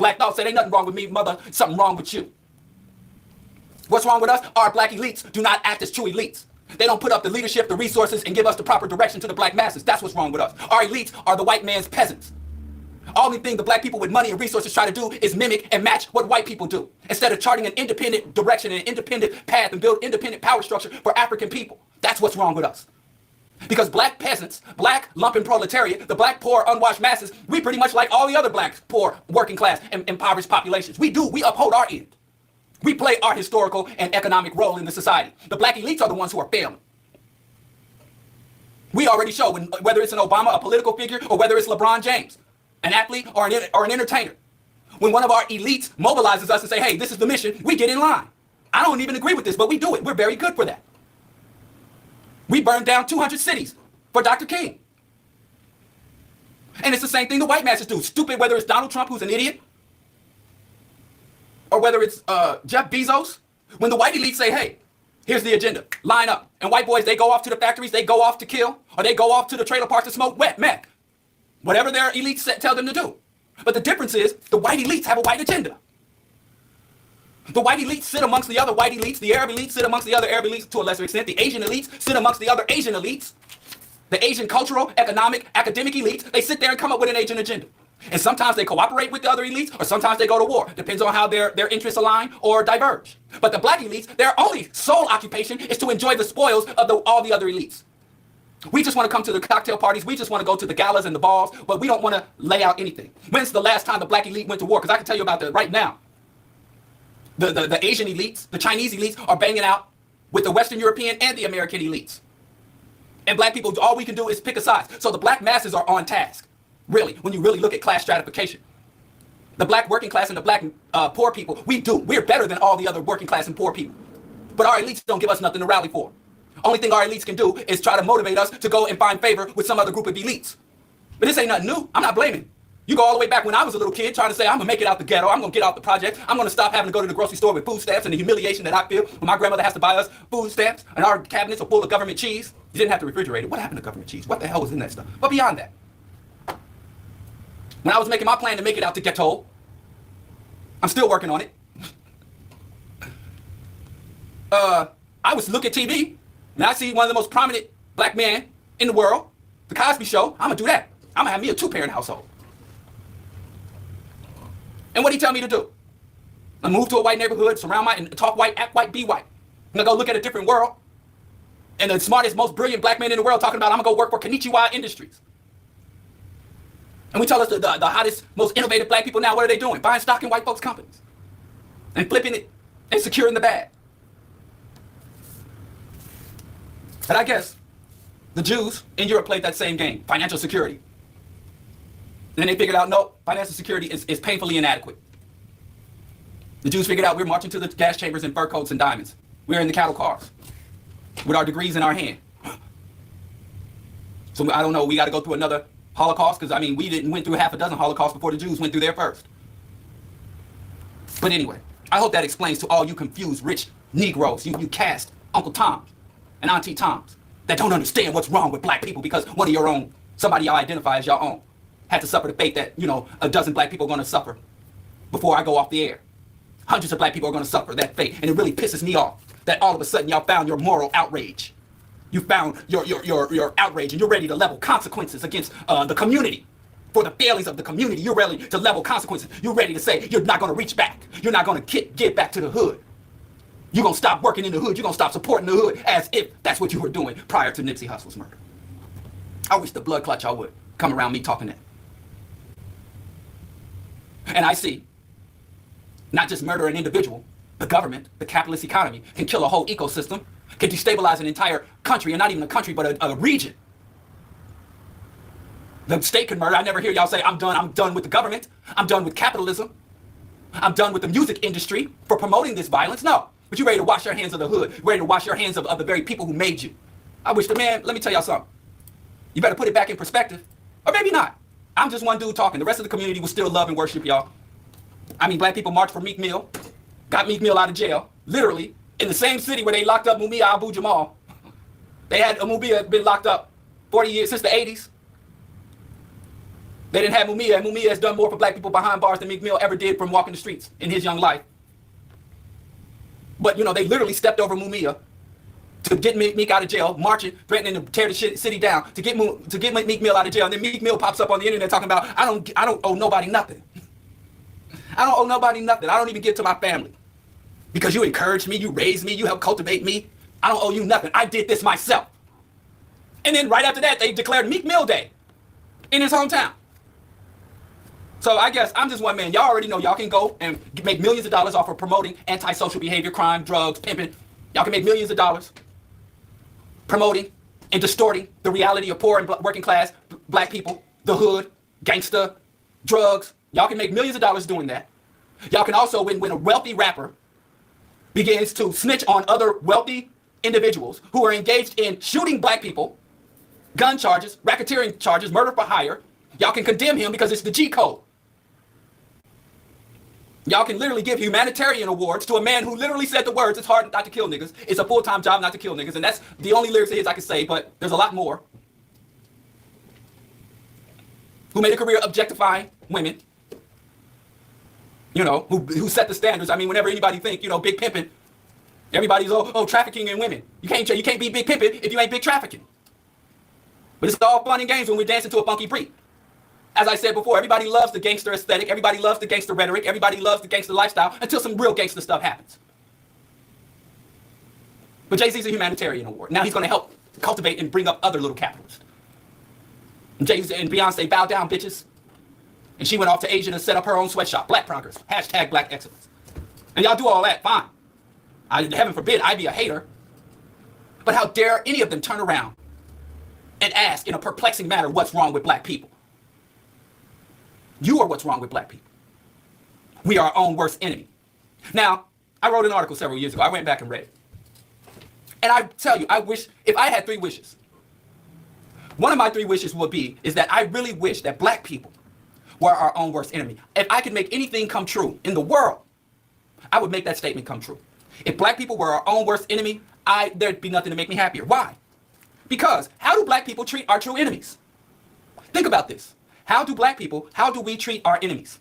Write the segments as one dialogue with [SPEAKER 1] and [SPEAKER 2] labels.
[SPEAKER 1] Black thought said, ain't nothing wrong with me, mother, something wrong with you. What's wrong with us? Our black elites do not act as true elites. They don't put up the leadership, the resources, and give us the proper direction to the black masses. That's what's wrong with us. Our elites are the white man's peasants. Only thing the black people with money and resources try to do is mimic and match what white people do, instead of charting an independent direction and an independent path and build independent power structure for African people. That's what's wrong with us. Because black peasants, black lumpen proletariat, the black poor unwashed masses, we pretty much like all the other black poor working class and impoverished populations. We uphold our end. We play our historical and economic role in the society. The black elites are the ones who are failing. We already show, whether it's an Obama, a political figure, or whether it's LeBron James, an athlete or an entertainer. When one of our elites mobilizes us and say, hey, this is the mission, we get in line. I don't even agree with this, but we do it. We're very good for that. We burned down 200 cities for Dr. King. And it's the same thing the white masses do. Stupid, whether it's Donald Trump, who's an idiot, or whether it's Jeff Bezos. When the white elites say, hey, here's the agenda, line up. And white boys, they go off to the factories, they go off to kill, or they go off to the trailer parks to smoke wet meth. Whatever their elites tell them to do. But the difference is the white elites have a white agenda. The white elites sit amongst the other white elites. The Arab elites sit amongst the other Arab elites to a lesser extent. The Asian elites sit amongst the other Asian elites. The Asian cultural, economic, academic elites, they sit there and come up with an Asian agenda. And sometimes they cooperate with the other elites, or sometimes they go to war. Depends on how their interests align or diverge. But the black elites, their only sole occupation is to enjoy the spoils of all the other elites. We just want to come to the cocktail parties. We just want to go to the galas and the balls, but we don't want to lay out anything. When's the last time the black elite went to war? Because I can tell you about that right now. The Asian elites, the Chinese elites are banging out with the Western European and the American elites. And black people, all we can do is pick a side. So the black masses are on task, really, when you really look at class stratification. The black working class and the black poor people, we're better than all the other working class and poor people. But our elites don't give us nothing to rally for. Only thing our elites can do is try to motivate us to go and find favor with some other group of elites. But this ain't nothing new. I'm not blaming. You go all the way back when I was a little kid trying to say, I'm going to make it out the ghetto. I'm going to get out the project. I'm going to stop having to go to the grocery store with food stamps and the humiliation that I feel when my grandmother has to buy us food stamps and our cabinets are full of government cheese. You didn't have to refrigerate it. What happened to government cheese? What the hell was in that stuff? But beyond that, when I was making my plan to make it out the ghetto, I'm still working on it. I was look at TV and I see one of the most prominent black men in the world, The Cosby Show. I'm going to do that. I'm going to have me a 2-parent household. And what did he tell me to do? I move to a white neighborhood, surround and talk white, act white, be white. I'm gonna go look at a different world. And the smartest, most brilliant black man in the world talking about, I'm gonna go work for Konnichiwa Industries. And we tell us the hottest, most innovative black people now, what are they doing? Buying stock in white folks' companies. And flipping it and securing the bag. But I guess the Jews in Europe played that same game, financial security. Then they figured out, no, financial security is painfully inadequate. The Jews figured out we're marching to the gas chambers in fur coats and diamonds. We're in the cattle cars with our degrees in our hand. So I don't know, we got to go through another Holocaust? Because, I mean, we went through half a dozen Holocausts before the Jews went through their first. But anyway, I hope that explains to all you confused rich Negroes, you caste Uncle Toms and Auntie Toms that don't understand what's wrong with black people because one of your own, somebody y'all identify as your own, had to suffer the fate that, a dozen black people are going to suffer before I go off the air. Hundreds of black people are going to suffer that fate. And it really pisses me off that all of a sudden y'all found your moral outrage. You found your outrage and you're ready to level consequences against the community. For the failings of the community, you're ready to level consequences. You're ready to say you're not going to reach back. You're not going to get back to the hood. You're going to stop working in the hood. You're going to stop supporting the hood as if that's what you were doing prior to Nipsey Hussle's murder. I wish the blood clot y'all would come around me talking that. And I see, not just murder an individual, the government, the capitalist economy can kill a whole ecosystem, can destabilize an entire country, and not even a country, but a region. The state can murder. I never hear y'all say, I'm done with the government. I'm done with capitalism. I'm done with the music industry for promoting this violence. No, but you're ready to wash your hands of the hood. You're ready to wash your hands of the very people who made you. I wish let me tell y'all something. You better put it back in perspective, or maybe not. I'm just one dude talking. The rest of the community will still love and worship y'all. I mean, black people marched for Meek Mill, got Meek Mill out of jail, literally, in the same city where they locked up Mumia Abu Jamal. They had Mumia been locked up 40 years, since the 80s. They didn't have Mumia, and Mumia has done more for black people behind bars than Meek Mill ever did from walking the streets in his young life. But, you know, they literally stepped over Mumia to get Meek out of jail, marching, threatening to tear the city down, to get Meek Mill out of jail. And then Meek Mill pops up on the internet talking about, I don't owe nobody nothing. I don't owe nobody nothing. I don't even give to my family. Because you encouraged me, you raised me, you helped cultivate me. I don't owe you nothing. I did this myself. And then right after that, they declared Meek Mill Day in his hometown. So I guess I'm just one man. Y'all already know y'all can go and make millions of dollars off of promoting antisocial behavior, crime, drugs, pimping. Y'all can make millions of dollars promoting and distorting the reality of poor and working class black people, the hood, gangster, drugs. Y'all can make millions of dollars doing that. Y'all can also, when a wealthy rapper begins to snitch on other wealthy individuals who are engaged in shooting black people, gun charges, racketeering charges, murder for hire, y'all can condemn him because it's the G code. Y'all can literally give humanitarian awards to a man who literally said the words, it's hard not to kill niggas. It's a full-time job not to kill niggas. And that's the only lyrics of his I can say, but there's a lot more. Who made a career objectifying women. You know, who set the standards. I mean, whenever anybody think, you know, big pimping, everybody's, oh, trafficking in women. You can't be big pimping if you ain't big trafficking. But it's all fun and games when we're dancing to a funky beat. As I said before, everybody loves the gangster aesthetic. Everybody loves the gangster rhetoric. Everybody loves the gangster lifestyle until some real gangster stuff happens. But Jay-Z's a humanitarian award. Now he's going to help cultivate and bring up other little capitalists. And Jay-Z and Beyonce bow down, bitches. And she went off to Asia to set up her own sweatshop. Black progress. Hashtag black excellence. And y'all do all that, fine. Heaven forbid I be a hater. But how dare any of them turn around and ask in a perplexing manner what's wrong with black people? You are what's wrong with black people. We are our own worst enemy. Now, I wrote an article several years ago. I went back and read it. And I tell you, I wish, if I had 3 wishes, one of my 3 wishes would be, is that I really wish that black people were our own worst enemy. If I could make anything come true in the world, I would make that statement come true. If black people were our own worst enemy, there'd be nothing to make me happier. Why? Because how do black people treat our true enemies? Think about this. How do we treat our enemies?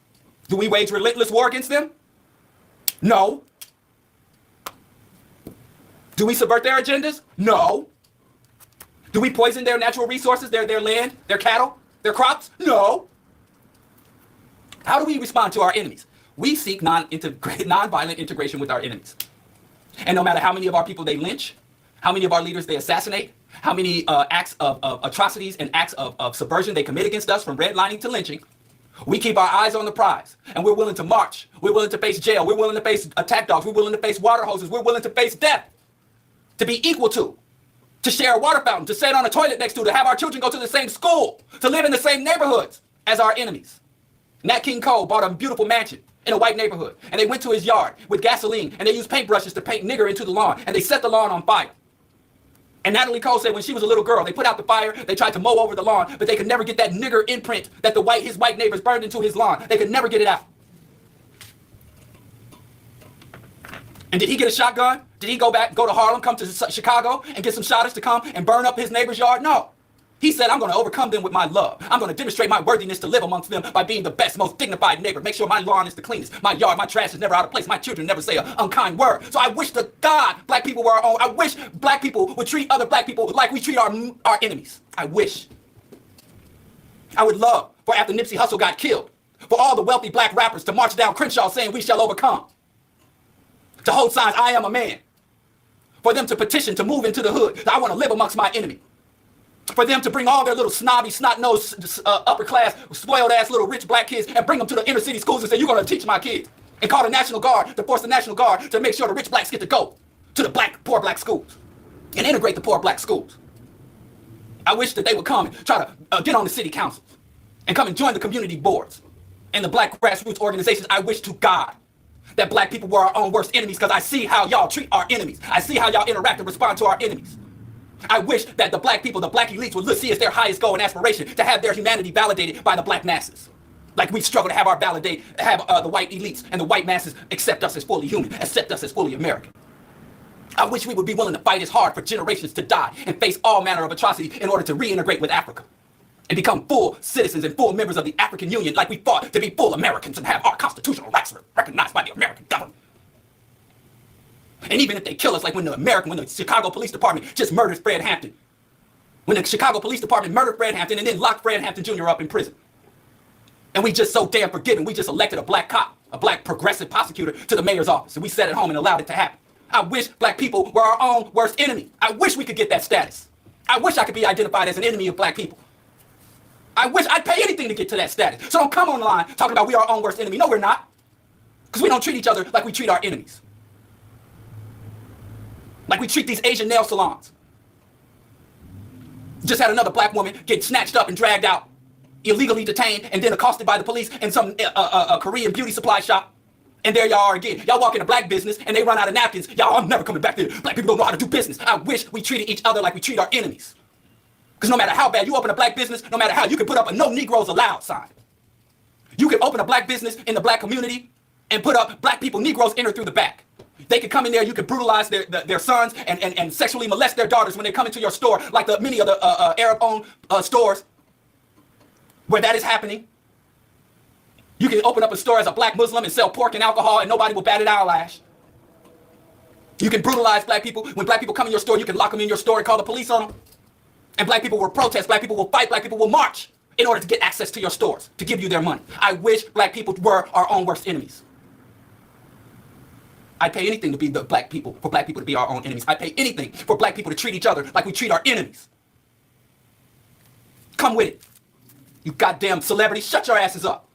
[SPEAKER 1] Do we wage relentless war against them? No. Do we subvert their agendas? No. Do we poison their natural resources, their land, their cattle, their crops? No. How do we respond to our enemies? We seek non-violent integration with our enemies. And no matter how many of our people they lynch, how many of our leaders they assassinate, how many acts of atrocities and acts of subversion they commit against us, from redlining to lynching, we keep our eyes on the prize. And we're willing to march. We're willing to face jail. We're willing to face attack dogs. We're willing to face water hoses. We're willing to face death. To be equal to share a water fountain, to sit on a toilet next to have our children go to the same school, to live in the same neighborhoods as our enemies. Nat King Cole bought a beautiful mansion in a white neighborhood. And they went to his yard with gasoline. And they used paintbrushes to paint nigger into the lawn. And they set the lawn on fire. And Natalie Cole said when she was a little girl, they put out the fire, they tried to mow over the lawn, but they could never get that nigger imprint that his white neighbors burned into his lawn. They could never get it out. And did he get a shotgun? Did he go to Harlem, come to Chicago, and get some shotters to come and burn up his neighbor's yard? No. He said, I'm going to overcome them with my love. I'm going to demonstrate my worthiness to live amongst them by being the best, most dignified neighbor. Make sure my lawn is the cleanest. My yard, my trash is never out of place. My children never say an unkind word. So I wish to God black people were our own. I wish black people would treat other black people like we treat our enemies. I wish. I would love for after Nipsey Hussle got killed, for all the wealthy black rappers to march down Crenshaw saying we shall overcome. To hold signs, I am a man. For them to petition to move into the hood. I want to live amongst my enemy. For them to bring all their little snobby, snot-nosed, upper-class, spoiled-ass little rich black kids and bring them to the inner-city schools and say, you're going to teach my kids. And call the National Guard, to force the National Guard to make sure the rich blacks get to go to the poor black schools and integrate the poor black schools. I wish that they would come and try to get on the city councils and come and join the community boards and the black grassroots organizations. I wish to God that black people were our own worst enemies, because I see how y'all treat our enemies. I see how y'all interact and respond to our enemies. I wish that the black people, the black elites, would see as their highest goal and aspiration to have their humanity validated by the black masses. Like we struggle to have the white elites and the white masses accept us as fully human, accept us as fully American. I wish we would be willing to fight as hard for generations to die and face all manner of atrocity in order to reintegrate with Africa and become full citizens and full members of the African Union like we fought to be full Americans and have our constitutional rights recognized by the American government. And even if they kill us, like when the Chicago Police Department just murdered Fred Hampton. When the Chicago Police Department murdered Fred Hampton and then locked Fred Hampton Jr. up in prison. And we just so damn forgiving. We just elected a black cop, a black progressive prosecutor to the mayor's office. And we sat at home and allowed it to happen. I wish black people were our own worst enemy. I wish we could get that status. I wish I could be identified as an enemy of black people. I wish I'd pay anything to get to that status. So don't come online talking about we are our own worst enemy. No, we're not. Because we don't treat each other like we treat our enemies. Like we treat these Asian nail salons. Just had another black woman get snatched up and dragged out, illegally detained, and then accosted by the police in some Korean beauty supply shop. And there y'all are again. Y'all walk in a black business and they run out of napkins. Y'all, I'm never coming back there. Black people don't know how to do business. I wish we treated each other like we treat our enemies. Because no matter how bad you open a black business, no matter how, you can put up a no Negroes allowed sign. You can open a black business in the black community and put up black people, Negroes enter through the back. They could come in there, you could brutalize their sons and sexually molest their daughters when they come into your store, like many of the Arab-owned stores where that is happening. You can open up a store as a black Muslim and sell pork and alcohol and nobody will bat an eyelash. You can brutalize black people. When black people come in your store, you can lock them in your store and call the police on them. And black people will protest, black people will fight, black people will march in order to get access to your stores, to give you their money. I wish black people were our own worst enemies. I'd pay anything to be for black people to be our own enemies. I'd pay anything for black people to treat each other like we treat our enemies. Come with it. You goddamn celebrities, shut your asses up.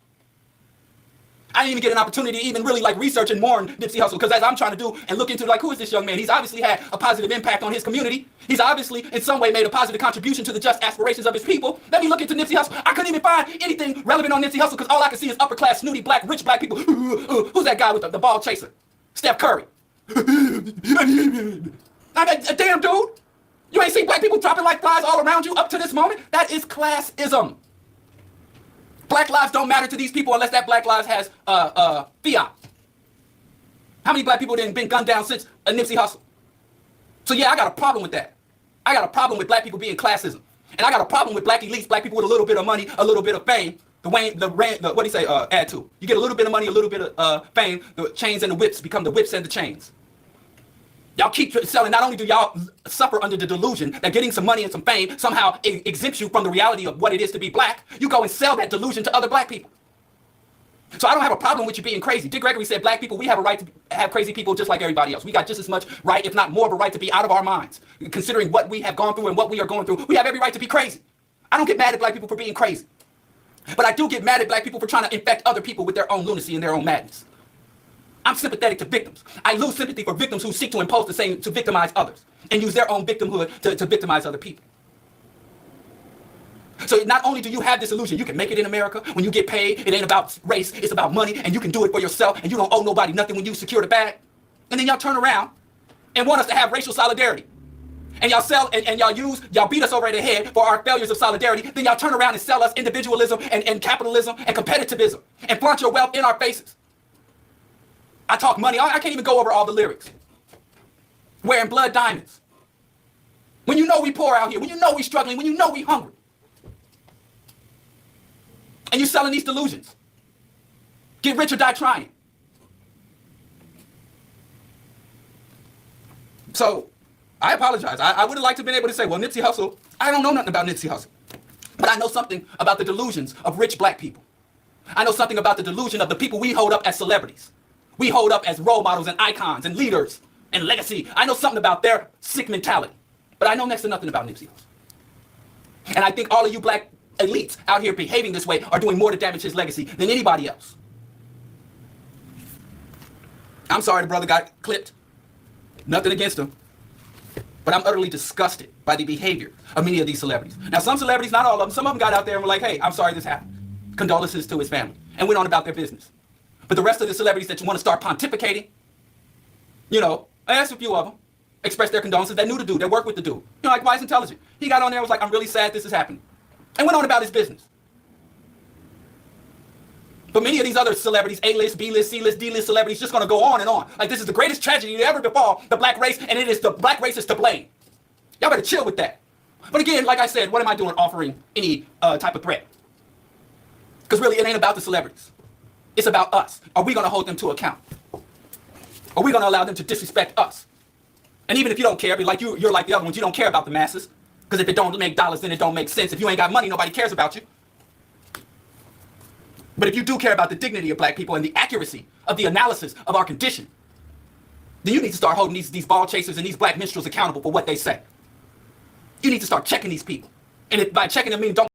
[SPEAKER 1] I didn't even get an opportunity to even really like research and mourn Nipsey Hussle, because as I'm trying to do and look into like, who is this young man? He's obviously had a positive impact on his community. He's obviously in some way made a positive contribution to the just aspirations of his people. Let me look into Nipsey Hussle. I couldn't even find anything relevant on Nipsey Hussle because all I could see is upper class, snooty, black, rich black people. Who's that guy with the ball chaser? Steph Curry. Damn, dude. You ain't seen black people dropping like flies all around you up to this moment? That is classism. Black lives don't matter to these people unless that black lives has fiat. How many black people didn't been gunned down since Nipsey Hussle? So yeah, I got a problem with that. I got a problem with black people being classism. And I got a problem with black elites, black people with a little bit of money, a little bit of fame. What do you say, add to? You get a little bit of money, a little bit of fame, the chains and the whips become the whips and the chains. Y'all keep selling. Not only do y'all suffer under the delusion that getting some money and some fame somehow exempts you from the reality of what it is to be black, you go and sell that delusion to other black people. So I don't have a problem with you being crazy. Dick Gregory said black people, we have a right to have crazy people just like everybody else. We got just as much right, if not more of a right to be out of our minds. Considering what we have gone through and what we are going through, we have every right to be crazy. I don't get mad at black people for being crazy. But I do get mad at black people for trying to infect other people with their own lunacy and their own madness. I'm sympathetic to victims. I lose sympathy for victims who seek to impose the same, to victimize others and use their own victimhood to victimize other people. So not only do you have this illusion, you can make it in America. When you get paid, it ain't about race, it's about money, and you can do it for yourself, and you don't owe nobody nothing when you secure the bag. And then y'all turn around and want us to have racial solidarity. And y'all sell and y'all beat us over the head for our failures of solidarity. Then y'all turn around and sell us individualism and capitalism and competitivism and flaunt your wealth in our faces. I talk money. I can't even go over all the lyrics. Wearing blood diamonds. When you know we poor out here, when you know we struggling, when you know we hungry. And you selling these delusions. Get rich or die trying. So, I apologize. I would have liked to have been able to say, well, Nipsey Hussle, I don't know nothing about Nipsey Hussle. But I know something about the delusions of rich black people. I know something about the delusion of the people we hold up as celebrities. We hold up as role models and icons and leaders and legacy. I know something about their sick mentality. But I know next to nothing about Nipsey Hussle. And I think all of you black elites out here behaving this way are doing more to damage his legacy than anybody else. I'm sorry the brother got clipped. Nothing against him. But I'm utterly disgusted by the behavior of many of these celebrities. Now, some celebrities, not all of them, some of them got out there and were like, hey, I'm sorry this happened. Condolences to his family. And went on about their business. But the rest of the celebrities that you want to start pontificating, you know, I asked a few of them, expressed their condolences. They knew the dude. They worked with the dude. You know, like Wise Intelligent. He got on there and was like, I'm really sad this is happening. And went on about his business. But many of these other celebrities, A-list, B-list, C-list, D-list celebrities, just going to go on and on. Like, this is the greatest tragedy to ever befall the black race, and it is the black race is to blame. Y'all better chill with that. But again, like I said, what am I doing offering any type of threat? Because really, it ain't about the celebrities. It's about us. Are we going to hold them to account? Are we going to allow them to disrespect us? And even if you don't care, like you're like the other ones, you don't care about the masses. Because if it don't make dollars, then it don't make sense. If you ain't got money, nobody cares about you. But if you do care about the dignity of black people and the accuracy of the analysis of our condition, then you need to start holding these ball chasers and these black minstrels accountable for what they say. You need to start checking these people. And if by checking them, mean don't